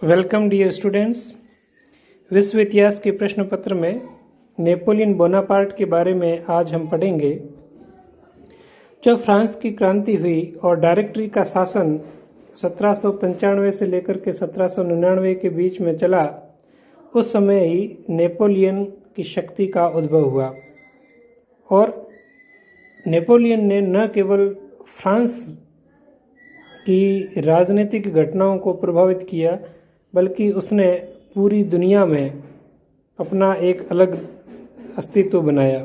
Welcome dear students. विश्व इतिहास के प्रश्न पत्र में नेपोलियन बोनापार्ट के बारे में आज हम पढ़ेंगे। जब फ्रांस की क्रांति हुई और डायरेक्टरी का शासन 1795 से लेकर के 1799 के बीच में चला, उस समय ही नेपोलियन की शक्ति का उद्भव हुआ और नेपोलियन ने न केवल फ्रांस की राजनीतिक घटनाओं को प्रभावित किया, बल्कि उसने पूरी दुनिया में अपना एक अलग अस्तित्व बनाया।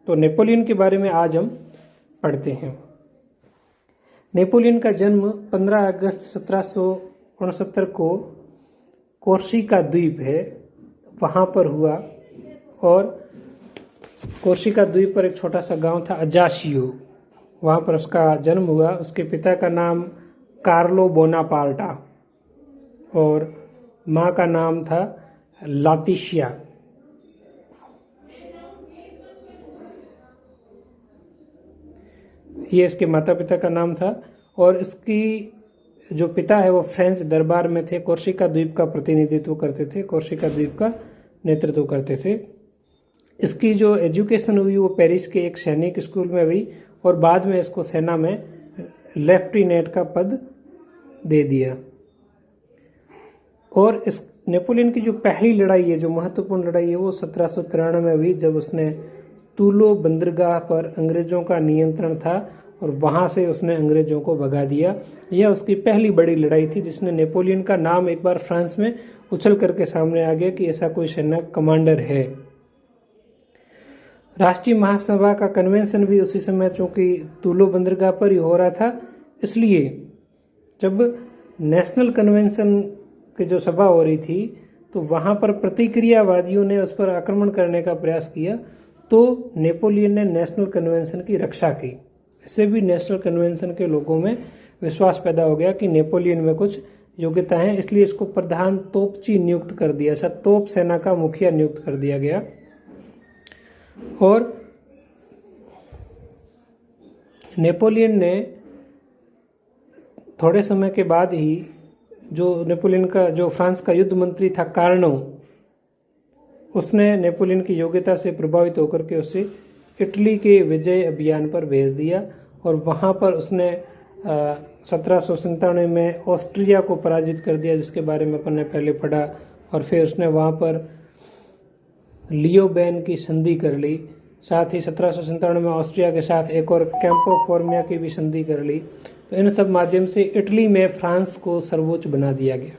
तो नेपोलियन के बारे में आज हम पढ़ते हैं। नेपोलियन का जन्म 15 अगस्त 1769 को कोर्सिका द्वीप है वहाँ पर हुआ और कोर्सिका द्वीप पर एक छोटा सा गांव था अजाशियो, वहाँ पर उसका जन्म हुआ। उसके पिता का नाम कार्लो बोनापार्टा और माँ का नाम था लातिशिया। ये इसके माता पिता का नाम था और इसकी जो पिता है वो फ्रेंच दरबार में थे, कोर्सिका द्वीप का प्रतिनिधित्व करते थे, कोर्सिका द्वीप का नेतृत्व करते थे। इसकी जो एजुकेशन हुई वो पेरिस के एक सैनिक स्कूल में हुई और बाद में इसको सेना में लेफ्टिनेंट का पद दे दिया। और इस नेपोलियन की जो पहली लड़ाई है, जो महत्वपूर्ण लड़ाई है, वो 1793 में हुई, जब उसने टूलो बंदरगाह पर अंग्रेजों का नियंत्रण था और वहाँ से उसने अंग्रेजों को भगा दिया। यह उसकी पहली बड़ी लड़ाई थी जिसने नेपोलियन का नाम एक बार फ्रांस में उछल करके सामने आ गया कि ऐसा कोई सेना कमांडर है। राष्ट्रीय महासभा का कन्वेंशन भी उसी समय चूंकि टूलो बंदरगाह पर ही हो रहा था, इसलिए जब नेशनल कन्वेंशन की जो सभा हो रही थी तो वहाँ पर प्रतिक्रियावादियों ने उस पर आक्रमण करने का प्रयास किया, तो नेपोलियन ने नेशनल कन्वेंशन की रक्षा की। इससे भी नेशनल कन्वेंशन के लोगों में विश्वास पैदा हो गया कि नेपोलियन में कुछ योग्यता है, इसलिए इसको प्रधान तोपची नियुक्त कर दिया, ऐसा तोप सेना का मुखिया नियुक्त कर दिया गया। और नेपोलियन ने थोड़े समय के बाद ही जो नेपोलियन का जो फ्रांस का युद्ध मंत्री था कार्नो, उसने नेपोलियन की योग्यता से प्रभावित होकर के उसे इटली के विजय अभियान पर भेज दिया और वहाँ पर उसने 1797 में ऑस्ट्रिया को पराजित कर दिया, जिसके बारे में अपन ने पहले पढ़ा। और फिर उसने वहाँ पर लियोबैन की संधि कर ली, साथ ही 1797 में ऑस्ट्रिया के साथ एक और कैंपो फॉर्मिया की भी संधि कर ली। तो इन सब माध्यम से इटली में फ्रांस को सर्वोच्च बना दिया गया।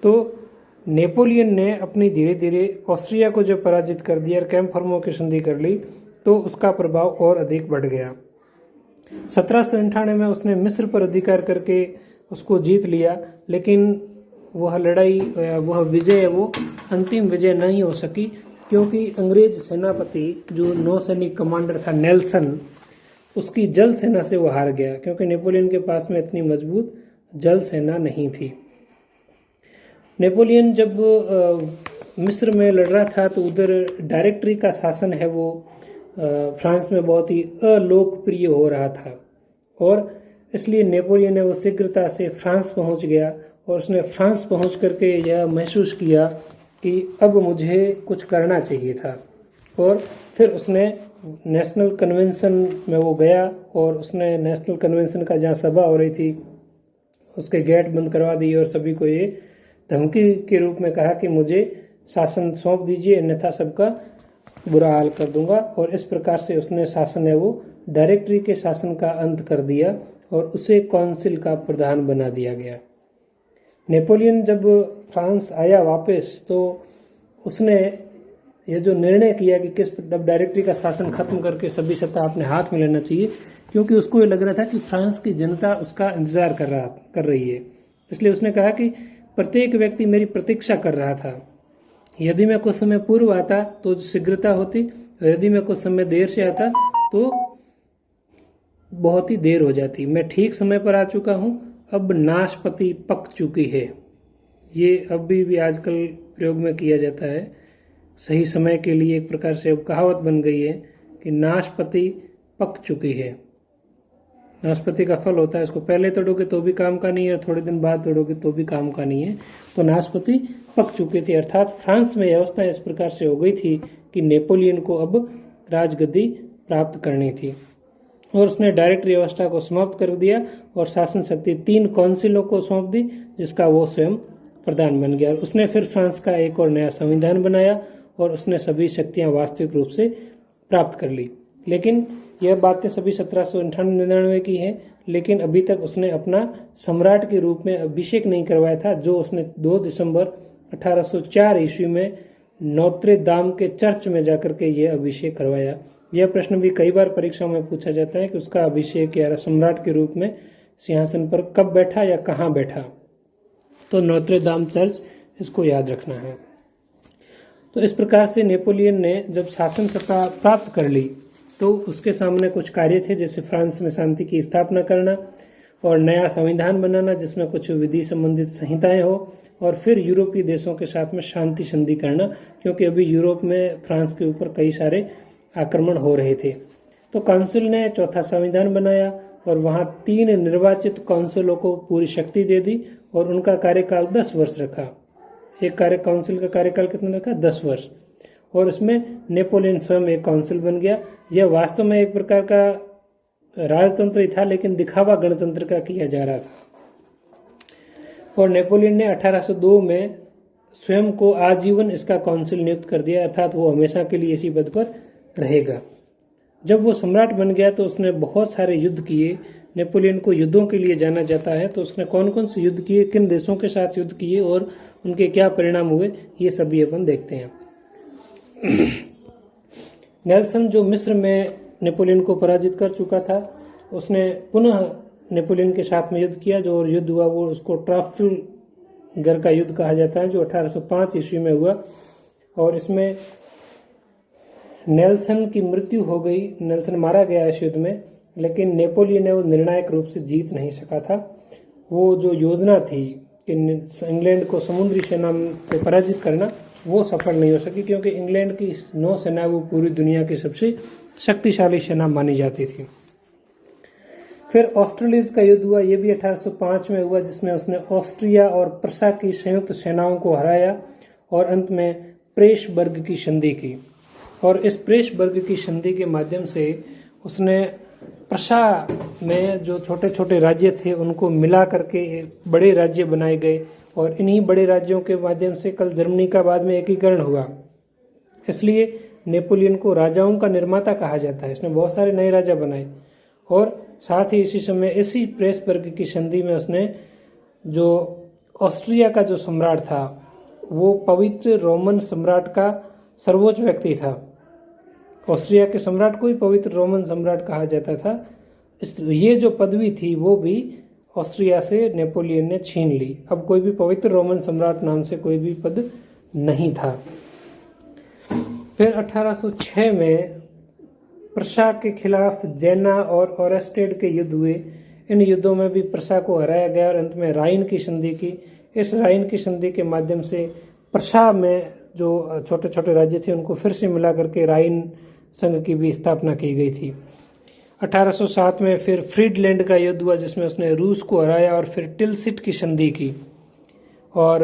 तो नेपोलियन ने अपनी धीरे धीरे ऑस्ट्रिया को जब पराजित कर दिया और कैंप फॉर्मिया की संधि कर ली, तो उसका प्रभाव और अधिक बढ़ गया। 1798 में उसने मिस्र पर अधिकार करके उसको जीत लिया, लेकिन वह लड़ाई, वह विजय, वो अंतिम विजय नहीं हो सकी, क्योंकि अंग्रेज सेनापति जो नौसैनिक कमांडर था नेल्सन, उसकी जल सेना से वो हार गया, क्योंकि नेपोलियन के पास में इतनी मजबूत जल सेना नहीं थी। नेपोलियन जब मिस्र में लड़ रहा था तो उधर डायरेक्टरी का शासन है वो फ्रांस में बहुत ही अलोकप्रिय हो रहा था और इसलिए नेपोलियन ने वो शीघ्रता से फ्रांस पहुंच गया और उसने फ्रांस पहुंच करके यह महसूस किया कि अब मुझे कुछ करना चाहिए था। और फिर उसने नेशनल कन्वेंशन में वो गया और उसने नेशनल कन्वेंशन का जहाँ सभा हो रही थी उसके गेट बंद करवा दिए और सभी को ये धमकी के रूप में कहा कि मुझे शासन सौंप दीजिए, अन्यथा सबका बुरा हाल कर दूंगा। और इस प्रकार से उसने शासन है वो डायरेक्टरी के शासन का अंत कर दिया और उसे काउंसिल का प्रधान बना दिया गया। नेपोलियन जब फ्रांस आया वापस, तो उसने ये जो निर्णय किया कि किस डायरेक्टरी का शासन खत्म करके सभी सत्ता अपने हाथ में लेना चाहिए, क्योंकि उसको ये लग रहा था कि फ्रांस की जनता उसका इंतजार कर रही है। इसलिए उसने कहा कि प्रत्येक व्यक्ति मेरी प्रतीक्षा कर रहा था। यदि मैं कुछ समय पूर्व आता तो शीघ्रता होती, और यदि मैं कुछ समय देर से आता तो बहुत ही देर हो जाती। मैं ठीक समय पर आ चुका हूँ, अब नाशपाती पक चुकी है। ये अभी भी आजकल प्रयोग में किया जाता है। सही समय के लिए एक प्रकार से अब कहावत बन गई है कि नाशपाती पक चुकी है। नाशपाती का फल होता है, इसको पहले तोड़ोगे तो भी काम का नहीं है और थोड़े दिन बाद तोड़ोगे तो भी काम का नहीं है। तो नाशपाती पक चुकी थी, अर्थात फ्रांस में व्यवस्था इस प्रकार से हो गई थी कि नेपोलियन को अब राजगद्दी प्राप्त करनी थी और उसने डायरेक्टरी व्यवस्था को समाप्त कर दिया और शासन शक्ति 3 काउंसिलों को सौंप दी, जिसका वो स्वयं प्रधान बन गया। और उसने फिर फ्रांस का एक और नया संविधान बनाया और उसने सभी शक्तियां वास्तविक रूप से प्राप्त कर ली। लेकिन यह बातें सभी 1799 की हैं, लेकिन अभी तक उसने अपना सम्राट के रूप में अभिषेक नहीं करवाया था, जो उसने 2 दिसंबर 1804 ईस्वी में नोत्रे दाम के चर्च में जाकर के यह अभिषेक करवाया। यह प्रश्न भी कई बार परीक्षा में पूछा जाता है कि उसका अभिषेक या सम्राट के रूप में सिंहासन पर कब बैठा या कहाँ बैठा, तो नोत्रे दाम चर्च, इसको याद रखना है। तो इस प्रकार से नेपोलियन ने जब शासन सत्ता प्राप्त कर ली तो उसके सामने कुछ कार्य थे, जैसे फ्रांस में शांति की स्थापना करना और नया संविधान बनाना जिसमें कुछ विधि संबंधित संहिताएं हो, और फिर यूरोपीय देशों के साथ में शांति संधि करना, क्योंकि अभी यूरोप में फ्रांस के ऊपर कई सारे आक्रमण हो रहे थे। तो काउंसिल ने चौथा संविधान बनाया और वहां 3 निर्वाचित काउंसिलों को पूरी शक्ति दे दी और उनका कार्यकाल 10 वर्ष रखा। एक काउंसिल का कार्यकाल कितना रखा? 10 वर्ष। और उसमें नेपोलियन स्वयं एक काउंसिल बन गया। यह वास्तव में एक प्रकार का राजतंत्र ही था, लेकिन दिखावा गणतंत्र का किया जा रहा था। और नेपोलियन ने 1802 में स्वयं को आजीवन इसका काउंसिल नियुक्त कर दिया, अर्थात वो हमेशा के लिए इसी पद पर रहेगा। जब वो सम्राट बन गया तो उसने बहुत सारे युद्ध किए। नेपोलियन को युद्धों के लिए जाना जाता है, तो उसने कौन कौन से युद्ध किए, किन देशों के साथ युद्ध किए और उनके क्या परिणाम हुए, ये सभी अपन देखते हैं। नेल्सन जो मिस्र में नेपोलियन को पराजित कर चुका था, उसने पुनः नेपोलियन के साथ में युद्ध किया। जो युद्ध हुआ वो उसको ट्राफल्गर का युद्ध कहा जाता है, जो 1805 ईस्वी में हुआ। और इसमें नेल्सन की मृत्यु हो गई, नेल्सन मारा गया इस युद्ध में, लेकिन नेपोलियन ने वो निर्णायक रूप से जीत नहीं सका था। वो जो योजना थी कि इंग्लैंड को समुद्री सेना पे पराजित करना, वो सफल नहीं हो सकी, क्योंकि इंग्लैंड की नौसेना वो पूरी दुनिया की सबसे शक्तिशाली सेना मानी जाती थी। फिर ऑस्ट्रेलिया का युद्ध हुआ, ये भी 1805 में हुआ, जिसमें उसने ऑस्ट्रिया और प्रसा की संयुक्त सेनाओं को हराया और अंत में प्रेसबर्ग की संधि की। और इस प्रेसबर्ग की संधि के माध्यम से उसने प्रसा में जो छोटे छोटे राज्य थे उनको मिला करके बड़े राज्य बनाए गए, और इन्हीं बड़े राज्यों के माध्यम से कल जर्मनी का बाद में एकीकरण हुआ। इसलिए नेपोलियन को राजाओं का निर्माता कहा जाता है। इसने बहुत सारे नए राजा बनाए, और साथ ही इसी समय इसी प्रेसबर्ग की संधि में उसने जो ऑस्ट्रिया का जो सम्राट था, वो पवित्र रोमन सम्राट का सर्वोच्च व्यक्ति था। ऑस्ट्रिया के सम्राट को ही पवित्र रोमन सम्राट कहा जाता था। ये जो पदवी थी वो भी ऑस्ट्रिया से नेपोलियन ने छीन ली। अब कोई भी पवित्र रोमन सम्राट नाम से कोई भी पद नहीं था। फिर 1806 में प्रसा के खिलाफ जेना और ओरेस्टेड के युद्ध हुए। इन युद्धों में भी प्रसा को हराया गया और अंत में राइन की संधि की। इस राइन की संधि के माध्यम से प्रसा में जो छोटे छोटे राज्य थे उनको फिर से मिला करके राइन संघ की भी स्थापना की गई थी। 1807 में फिर फ्रीडलैंड का युद्ध हुआ, जिसमें उसने रूस को हराया और फिर टिलसिट की संधि की। और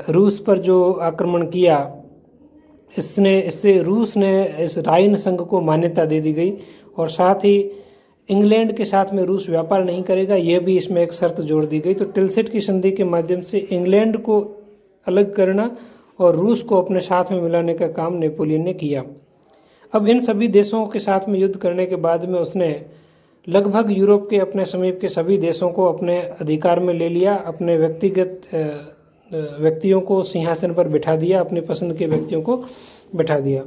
रूस पर जो आक्रमण किया, इससे रूस ने इस राइन संघ को मान्यता दे दी गई, और साथ ही इंग्लैंड के साथ में रूस व्यापार नहीं करेगा, यह भी इसमें एक शर्त जोड़ दी गई। तो टिलसिट की संधि के माध्यम से इंग्लैंड को अलग करना और रूस को अपने साथ में मिलाने का काम नेपोलियन ने किया। अब इन सभी देशों के साथ में युद्ध करने के बाद में उसने लगभग यूरोप के अपने समीप के सभी देशों को अपने अधिकार में ले लिया। अपने व्यक्तिगत व्यक्तियों को सिंहासन पर बिठा दिया, अपनी पसंद के व्यक्तियों को बिठा दिया।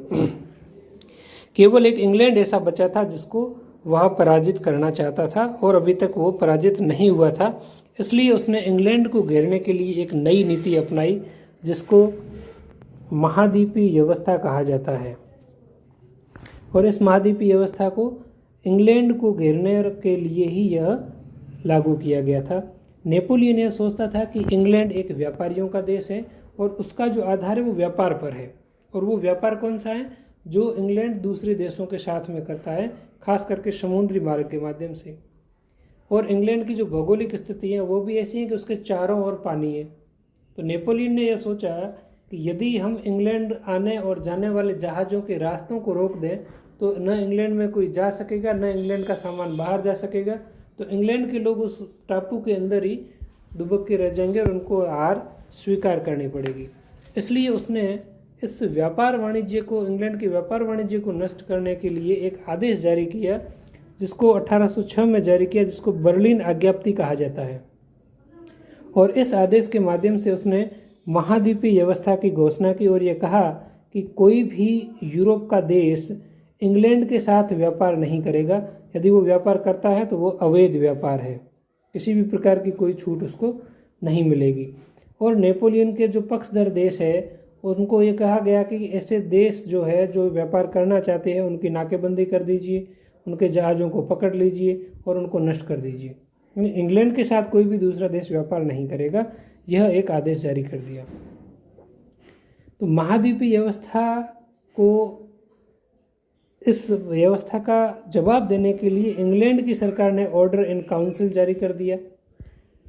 केवल एक इंग्लैंड ऐसा बचा था जिसको वह पराजित करना चाहता था, और अभी तक वो पराजित नहीं हुआ था। इसलिए उसने इंग्लैंड को घेरने के लिए एक नई नीति अपनाई, जिसको महाद्वीपीय व्यवस्था कहा जाता है। और इस महाद्वीपीय व्यवस्था को इंग्लैंड को घेरने के लिए ही यह लागू किया गया था। नेपोलियन यह सोचता था कि इंग्लैंड एक व्यापारियों का देश है और उसका जो आधार है वो व्यापार पर है। और वो व्यापार कौन सा है? जो इंग्लैंड दूसरे देशों के साथ में करता है, खास करके समुद्री मार्ग के माध्यम से। और इंग्लैंड की जो भौगोलिक स्थिति है वो भी ऐसी है कि उसके चारों ओर पानी है। तो नेपोलियन ने यह सोचा कि यदि हम इंग्लैंड आने और जाने वाले जहाज़ों के रास्तों को रोक दें तो न इंग्लैंड में कोई जा सकेगा, न इंग्लैंड का सामान बाहर जा सकेगा, तो इंग्लैंड के लोग उस टापू के अंदर ही दुबक के रह जाएंगे और उनको हार स्वीकार करनी पड़ेगी। इसलिए उसने इस व्यापार वाणिज्य को, इंग्लैंड के व्यापार वाणिज्य को नष्ट करने के लिए एक आदेश जारी किया, जिसको 1806 में जारी किया, जिसको बर्लिन आज्ञप्ति कहा जाता है। और इस आदेश के माध्यम से उसने महाद्वीपीय व्यवस्था की घोषणा की और यह कहा कि कोई भी यूरोप का देश इंग्लैंड के साथ व्यापार नहीं करेगा। यदि वो व्यापार करता है तो वो अवैध व्यापार है, किसी भी प्रकार की कोई छूट उसको नहीं मिलेगी। और नेपोलियन के जो पक्षधर देश है उनको ये कहा गया कि ऐसे देश जो है जो व्यापार करना चाहते हैं उनकी नाकेबंदी कर दीजिए, उनके जहाज़ों को पकड़ लीजिए और उनको नष्ट कर दीजिए। इंग्लैंड के साथ कोई भी दूसरा देश व्यापार नहीं करेगा, यह एक आदेश जारी कर दिया। तो महाद्वीपीय व्यवस्था को, इस व्यवस्था का जवाब देने के लिए इंग्लैंड की सरकार ने ऑर्डर इन काउंसिल जारी कर दिया।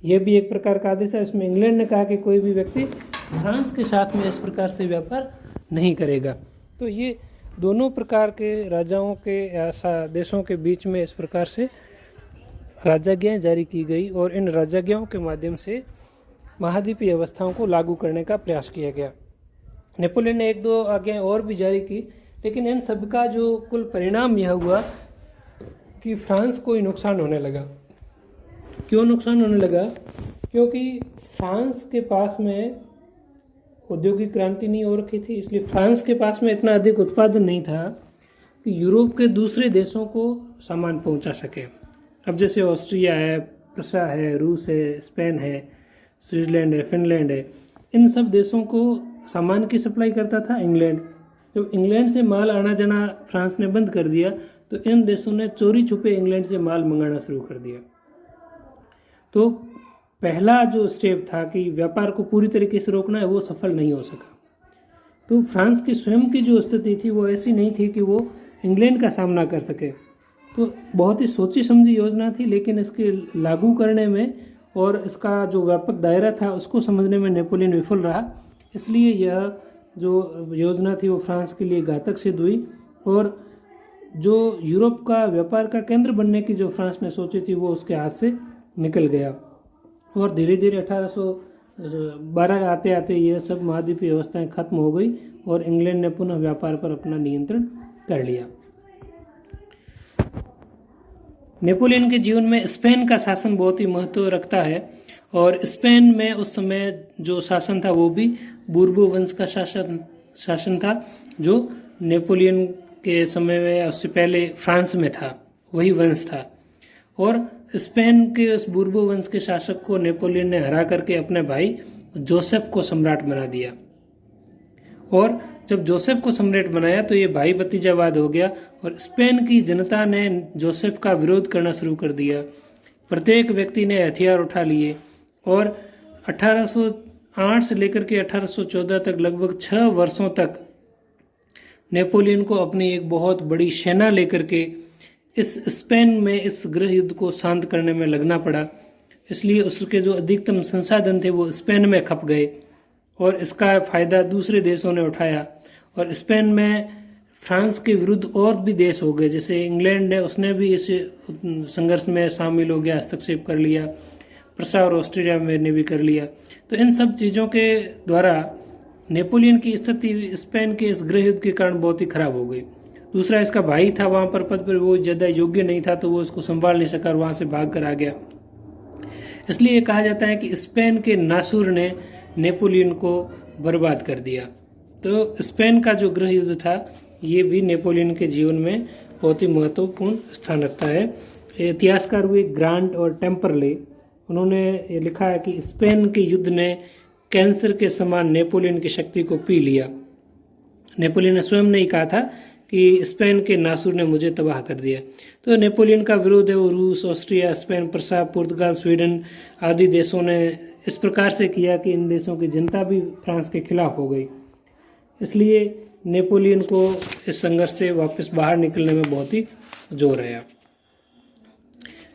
यह भी एक प्रकार का आदेश है। इसमें इंग्लैंड ने कहा कि कोई भी व्यक्ति फ्रांस के साथ में इस प्रकार से व्यापार नहीं करेगा। तो ये दोनों प्रकार के राजाओं के देशों के बीच में इस प्रकार से राजाज्ञाएं जारी की गई और इन राजाज्ञाओं के माध्यम से महाद्वीपीय व्यवस्थाओं को लागू करने का प्रयास किया गया। नेपोलियन ने एक दो आज्ञाएं और भी जारी की, लेकिन इन सब का जो कुल परिणाम यह हुआ कि फ्रांस को ही नुकसान होने लगा। क्यों नुकसान होने लगा? क्योंकि फ्रांस के पास में औद्योगिक क्रांति नहीं हो रखी थी, इसलिए फ्रांस के पास में इतना अधिक उत्पादन नहीं था कि यूरोप के दूसरे देशों को सामान पहुंचा सके। अब जैसे ऑस्ट्रिया है, प्रसा है, रूस है, स्पेन है, स्विट्जरलैंड है, फिनलैंड है, इन सब देशों को सामान की सप्लाई करता था इंग्लैंड। जब इंग्लैंड से माल आना जाना फ्रांस ने बंद कर दिया तो इन देशों ने चोरी छुपे इंग्लैंड से माल मंगाना शुरू कर दिया। तो पहला जो स्टेप था कि व्यापार को पूरी तरीके से रोकना है, वो सफल नहीं हो सका। तो फ्रांस की स्वयं की जो स्थिति थी वो ऐसी नहीं थी कि वो इंग्लैंड का सामना कर सके। तो बहुत ही सोची समझी योजना थी, लेकिन इसके लागू करने में और इसका जो व्यापक दायरा था उसको समझने में नेपोलियन विफल रहा। इसलिए यह जो योजना थी वो फ्रांस के लिए घातक सिद्ध हुई और जो यूरोप का व्यापार का केंद्र बनने की जो फ्रांस ने सोची थी वो उसके हाथ से निकल गया। और धीरे धीरे 1812 आते आते यह सब महाद्वीपीय व्यवस्थाएं खत्म हो गई और इंग्लैंड ने पुनः व्यापार पर अपना नियंत्रण कर लिया। नेपोलियन के जीवन में स्पेन का शासन बहुत ही महत्व रखता है और स्पेन में उस समय जो शासन था वो भी बूर्बो वंश का शासन था, जो नेपोलियन के समय में उससे पहले फ्रांस में था, वही वंश था। और स्पेन के उस बूर्बो वंश के शासक को नेपोलियन ने हरा करके अपने भाई जोसेफ को सम्राट बना दिया। और जब जोसेफ को सम्राट बनाया तो ये भाई भतीजावाद हो गया और स्पेन की जनता ने जोसेफ का विरोध करना शुरू कर दिया। प्रत्येक व्यक्ति ने हथियार उठा लिए और 1808 से लेकर के 1814 तक लगभग 6 वर्षों तक नेपोलियन को अपनी एक बहुत बड़ी सेना लेकर के इस स्पेन में इस गृह युद्ध को शांत करने में लगना पड़ा। इसलिए उसके जो अधिकतम संसाधन थे वो स्पेन में खप गए और इसका फ़ायदा दूसरे देशों ने उठाया और स्पेन में फ्रांस के विरुद्ध और भी देश हो गए। जैसे इंग्लैंड है, उसने भी इस संघर्ष में शामिल हो गया, हस्तक्षेप कर लिया। प्रसा और ऑस्ट्रिया में ने भी कर लिया। तो इन सब चीज़ों के द्वारा नेपोलियन की स्थिति स्पेन के इस गृह युद्ध के कारण बहुत ही खराब हो गई। दूसरा, इसका भाई था वहाँ पर पद पर, वो ज़्यादा योग्य नहीं था तो वो इसको संभाल नहीं सका और वहाँ से भाग कर आ गया। इसलिए ये कहा जाता है कि स्पेन के नासूर ने नेपोलियन को बर्बाद कर दिया। तो स्पेन का जो गृह युद्ध था ये भी नेपोलियन के जीवन में बहुत ही महत्वपूर्ण स्थान रखता है। इतिहासकार हुए ग्रांट और टेम्परले, उन्होंने ये लिखा है कि स्पेन के युद्ध ने कैंसर के समान नेपोलियन की शक्ति को पी लिया। नेपोलियन ने स्वयं नहीं कहा था कि स्पेन के नासूर ने मुझे तबाह कर दिया। तो नेपोलियन का विरोध है वो रूस, ऑस्ट्रिया, स्पेन, प्रसा, पुर्तगाल, स्वीडन आदि देशों ने इस प्रकार से किया कि इन देशों की जनता भी फ्रांस के खिलाफ हो गई। इसलिए नेपोलियन को इस संघर्ष से वापस बाहर निकलने में बहुत ही जोर आया।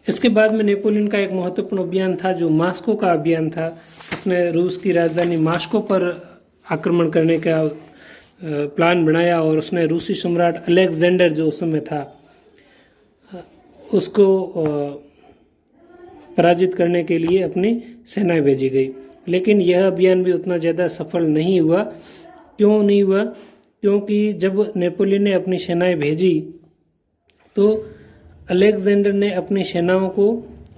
इसके बाद में नेपोलियन का एक महत्वपूर्ण अभियान था जो मास्को का अभियान था। उसने रूस की राजधानी मास्को पर आक्रमण करने का प्लान बनाया और उसने रूसी सम्राट अलेक्जेंडर जो उस समय था उसको पराजित करने के लिए अपनी सेनाएं भेजी गई। लेकिन यह अभियान भी उतना ज़्यादा सफल नहीं हुआ। क्यों नहीं हुआ? क्योंकि जब नेपोलियन ने अपनी सेनाएं भेजी तो अलेक्जेंडर ने अपनी सेनाओं को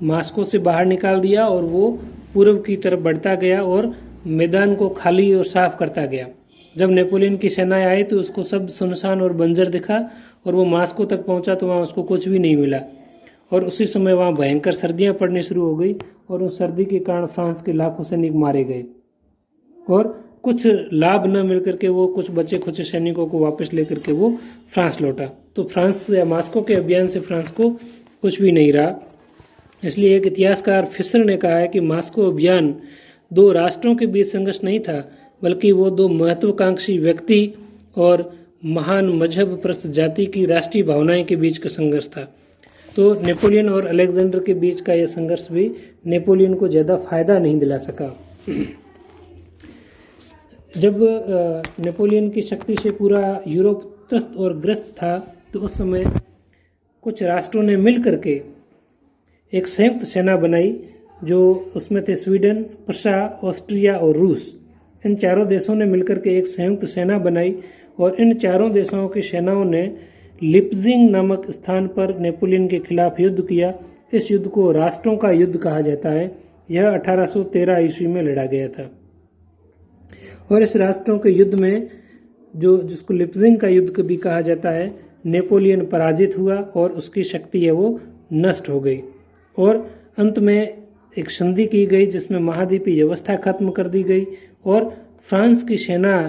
मास्को से बाहर निकाल दिया और वो पूर्व की तरफ बढ़ता गया और मैदान को खाली और साफ करता गया। जब नेपोलियन की सेनाएं आई तो उसको सब सुनसान और बंजर दिखा और वो मास्को तक पहुंचा तो वहाँ उसको कुछ भी नहीं मिला। और उसी समय वहाँ भयंकर सर्दियाँ पड़नी शुरू हो गई और उस सर्दी के कारण फ्रांस के लाखों सैनिक मारे गए और कुछ लाभ न मिलकर के वो कुछ बचे खुचे सैनिकों को वापस लेकर के वो फ्रांस लौटा। तो फ्रांस या मास्को के अभियान से फ्रांस को कुछ भी नहीं रहा। इसलिए एक इतिहासकार फिशर ने कहा है कि मास्को अभियान दो राष्ट्रों के बीच संघर्ष नहीं था, बल्कि वो दो महत्वाकांक्षी व्यक्ति और महान मजहब प्रस्त जाति की राष्ट्रीय भावनाएं के बीच का संघर्ष था। तो नेपोलियन और अलेक्जेंडर के बीच का यह संघर्ष भी नेपोलियन को ज़्यादा फायदा नहीं दिला सका। जब नेपोलियन की शक्ति से पूरा यूरोप त्रस्त और ग्रस्त था तो उस समय कुछ राष्ट्रों ने मिल करके एक संयुक्त सेना बनाई जो उसमें थे स्वीडन, प्रशा, ऑस्ट्रिया और रूस। इन चारों देशों ने मिलकर के एक संयुक्त सेना बनाई और इन चारों देशों की सेनाओं ने लिप्जिंग नामक स्थान पर नेपोलियन के खिलाफ युद्ध किया। इस युद्ध को राष्ट्रों का युद्ध कहा जाता है। यह 1813 ईस्वी में लड़ा गया था और इस राष्ट्रों के युद्ध में जिसको लिप्जिंग का युद्ध भी कहा जाता है, नेपोलियन पराजित हुआ और उसकी शक्ति है वो नष्ट हो गई और अंत में एक संधि की गई जिसमें महाद्वीपीय व्यवस्था खत्म कर दी गई और फ्रांस की सेना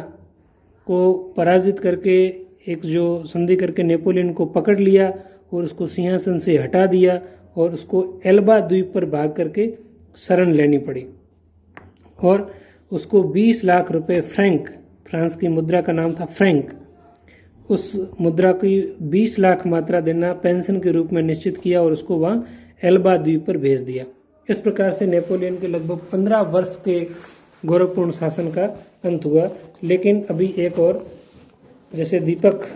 को पराजित करके एक जो संधि करके नेपोलियन को पकड़ लिया और उसको सिंहासन से हटा दिया और उसको एल्बा द्वीप पर भाग करके शरण लेनी पड़ी और उसको 20 लाख रुपए फ्रैंक, फ्रांस की मुद्रा का नाम था फ्रैंक, उस मुद्रा की 20 लाख मात्रा देना पेंशन के रूप में निश्चित किया और उसको वहाँ एल्बा द्वीप पर भेज दिया। इस प्रकार से नेपोलियन के लगभग 15 वर्ष के गौरवपूर्ण शासन का अंत हुआ। लेकिन अभी एक और, जैसे दीपक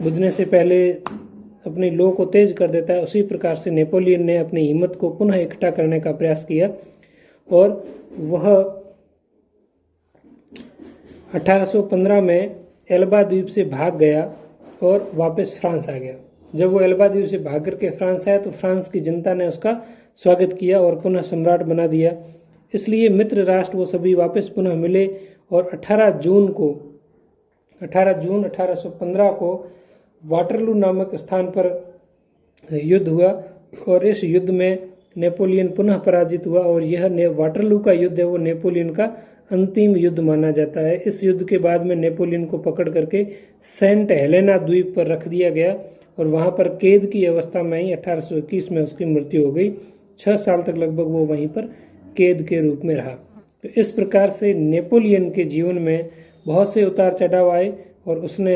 बुझने से पहले अपनी लौ को तेज कर देता है, उसी प्रकार से नेपोलियन ने अपनी हिम्मत को पुनः इकट्ठा करने का प्रयास किया और वह 1815 में एल्बा द्वीप से भाग गया और वापस फ्रांस आ गया। जब वो एल्बा द्वीप से भाग करके फ्रांस आया तो फ्रांस की जनता ने उसका स्वागत किया और पुनः सम्राट बना दिया। इसलिए मित्र राष्ट्र वो सभी वापस पुनः मिले और 18 जून 1815 को वाटरलू नामक स्थान पर युद्ध हुआ और इस युद्ध में नेपोलियन पुनः पराजित हुआ और यह वाटरलू का युद्ध है वो नेपोलियन का अंतिम युद्ध माना जाता है। इस युद्ध के बाद में नेपोलियन को पकड़ करके सेंट हेलेना द्वीप पर रख दिया गया और वहां पर कैद की अवस्था में ही 1821 में उसकी मृत्यु हो गई। 6 साल तक लगभग वो वहीं पर कैद के रूप में रहा। तो इस प्रकार से नेपोलियन के जीवन में बहुत से उतार चढ़ाव आए और उसने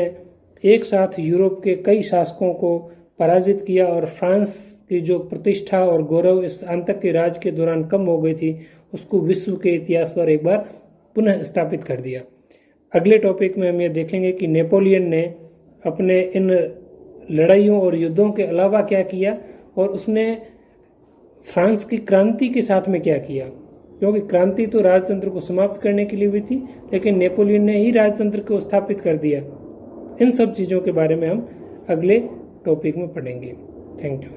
एक साथ यूरोप के कई शासकों को पराजित किया और फ्रांस की जो प्रतिष्ठा और गौरव इस आतंक के राज के दौरान कम हो गई थी उसको विश्व के इतिहास पर एक बार पुनः स्थापित कर दिया। अगले टॉपिक में हम ये देखेंगे कि नेपोलियन ने अपने इन लड़ाइयों और युद्धों के अलावा क्या किया और उसने फ्रांस की क्रांति के साथ में क्या किया, क्योंकि क्रांति तो राजतंत्र को समाप्त करने के लिए हुई थी लेकिन नेपोलियन ने ही राजतंत्र को स्थापित कर दिया। इन सब चीज़ों के बारे में हम अगले टॉपिक में पढ़ेंगे। Thank you.